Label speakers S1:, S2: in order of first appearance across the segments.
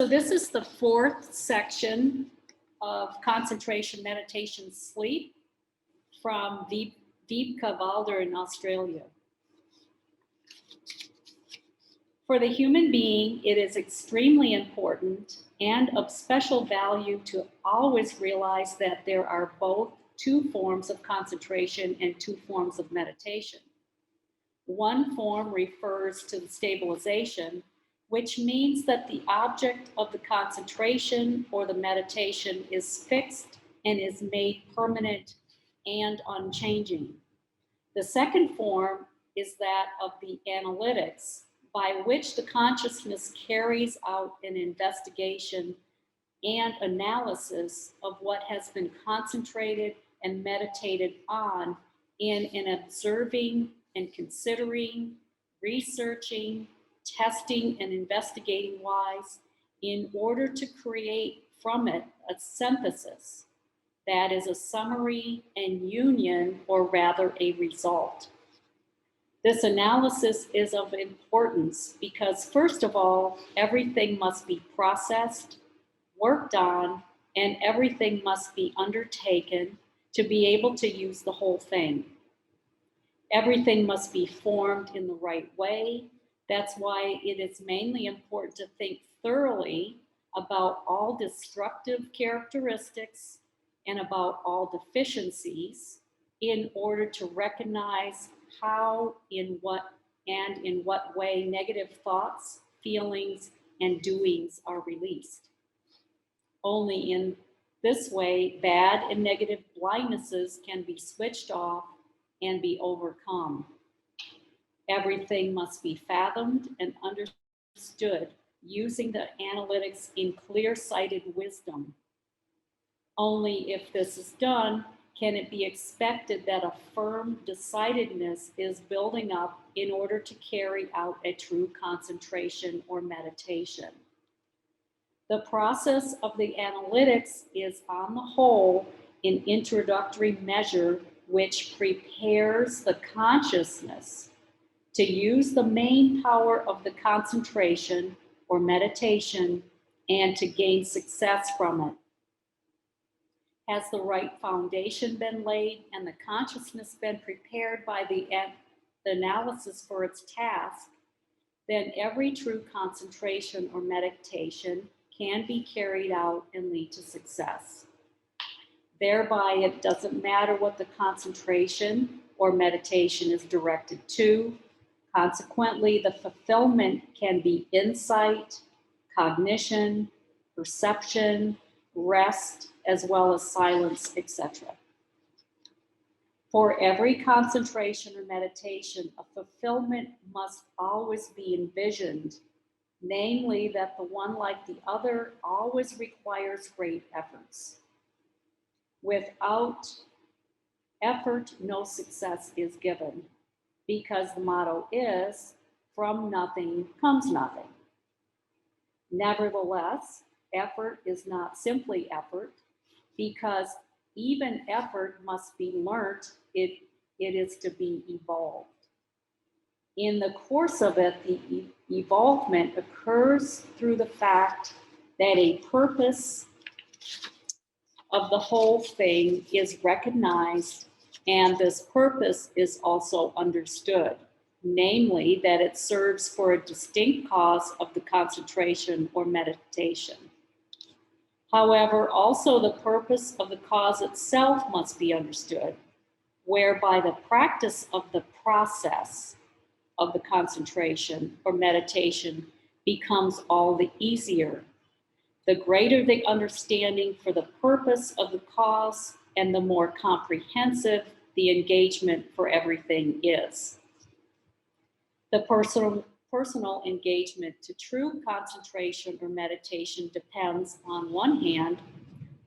S1: this is the fourth section of concentration meditation sleep from Deepka Valder in Australia. For the human being, it is extremely important and of special value to always realize that there are both two forms of concentration and two forms of meditation. One form refers to the stabilization, which means that the object of the concentration or the meditation is fixed and is made permanent and unchanging. The second form is that of the analytics, by which the consciousness carries out an investigation and analysis of what has been concentrated and meditated on in an observing and considering, researching, testing and investigating wise, in order to create from it a synthesis that is a summary and union, or rather a result. This analysis is of importance because, first of all, everything must be processed, worked on, and everything must be undertaken to be able to use the whole thing. Everything must be formed in the right way. That's why it is mainly important to think thoroughly about all destructive characteristics and about all deficiencies in order to recognize how, in what way negative thoughts, feelings, and doings are released. Only in this way, bad and negative blindnesses can be switched off and be overcome. Everything must be fathomed and understood using the analytics in clear-sighted wisdom. Only if this is done can it be expected that a firm decidedness is building up in order to carry out a true concentration or meditation. The process of the analytics is, on the whole, an introductory measure which prepares the consciousness to use the main power of the concentration or meditation and to gain success from it. Has the right foundation been laid and the consciousness been prepared by the analysis for its task, then every true concentration or meditation can be carried out and lead to success. Thereby, it doesn't matter what the concentration or meditation is directed to. Consequently, the fulfillment can be insight, cognition, perception, rest, as well as silence, etc. For every concentration or meditation, a fulfillment must always be envisioned, namely that the one, like the other, always requires great efforts. Without effort, no success is given, because the motto is, from nothing comes nothing. Nevertheless, effort is not simply effort, because even effort must be learnt, it is to be evolved. In the course of it, the evolvement occurs through the fact that a purpose of the whole thing is recognized, and this purpose is also understood, namely that it serves for a distinct cause of the concentration or meditation. However, also the purpose of the cause itself must be understood, whereby the practice of the process of the concentration or meditation becomes all the easier. The greater the understanding for the purpose of the cause, and the more comprehensive the engagement for everything is. The personal engagement to true concentration or meditation depends, on one hand,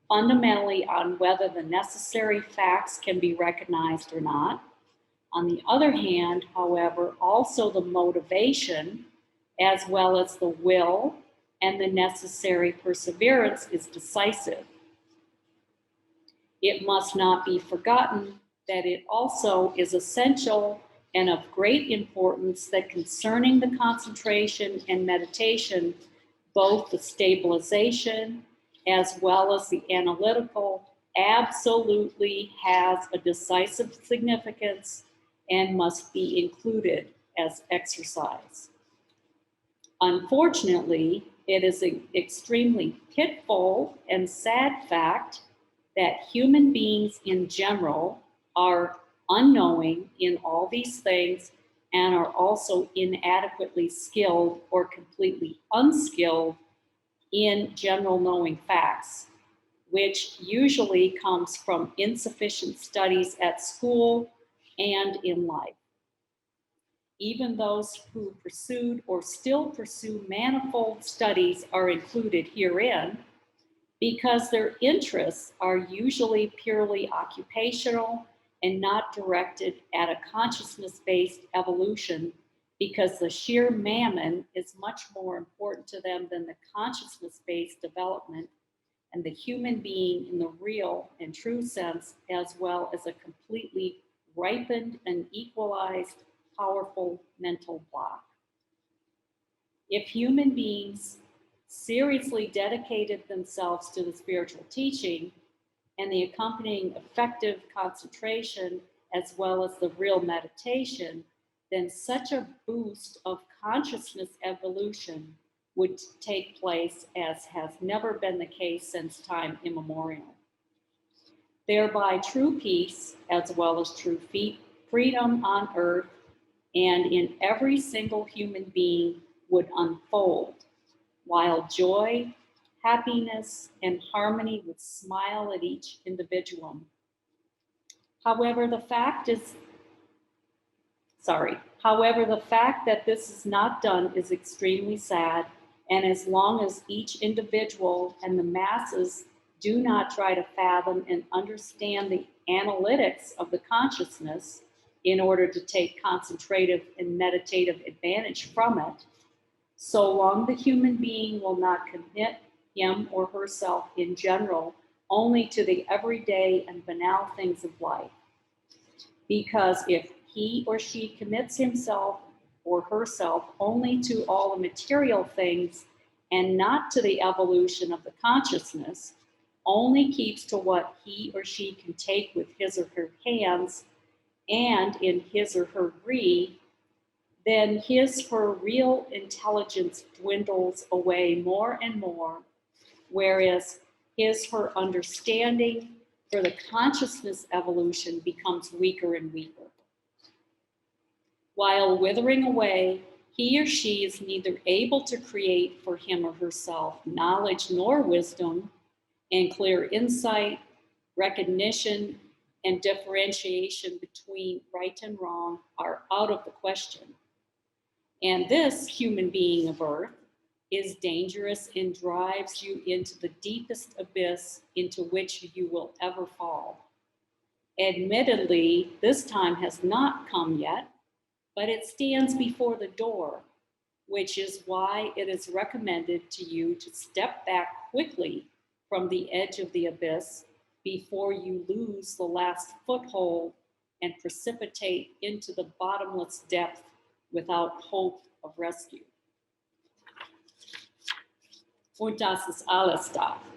S1: fundamentally on whether the necessary facts can be recognized or not. On the other hand, however, also the motivation, as well as the will and the necessary perseverance, is decisive. It must not be forgotten that it also is essential and of great importance that concerning the concentration and meditation, Both the stabilization as well as the analytical absolutely has a decisive significance and must be included as exercise. Unfortunately, it is an extremely pitfall and sad fact that human beings in general are unknowing in all these things and are also inadequately skilled or completely unskilled in general knowing facts, which usually comes from insufficient studies at school and in life. Even those who pursued or still pursue manifold studies are included herein because their interests are usually purely occupational and not directed at a consciousness based evolution because the sheer mammon is much more important to them than the consciousness based development and the human being in the real and true sense, as well as a completely ripened and equalized, powerful mental block. If human beings seriously dedicated themselves to the spiritual teaching and the accompanying effective concentration, as well as the real meditation, then such a boost of consciousness evolution would take place as has never been the case since time immemorial. Thereby, true peace, as well as true freedom on earth and in every single human being would unfold, while joy, happiness, and harmony would smile at each individuum. However, the fact that this is not done is extremely sad, and as long as each individual and the masses do not try to fathom and understand the analytics of the consciousness in order to take concentrative and meditative advantage from it, so long the human being will not commit him or herself in general only to the everyday and banal things of life. Because if he or she commits himself or herself only to all the material things and not to the evolution of the consciousness, only keeps to what he or she can take with his or her hands and in his or her greed, then his or her real intelligence dwindles away more and more, whereas his or her understanding for the consciousness evolution becomes weaker and weaker. While withering away, he or she is neither able to create for him or herself knowledge nor wisdom, and clear insight, recognition, and differentiation between right and wrong are out of the question. And this human being of earth is dangerous and drives you into the deepest abyss into which you will ever fall. Admittedly, this time has not come yet, but it stands before the door, which is why it is recommended to you to step back quickly from the edge of the abyss before you lose the last foothold and precipitate into the bottomless depth without hope of rescue. Und das ist alles da.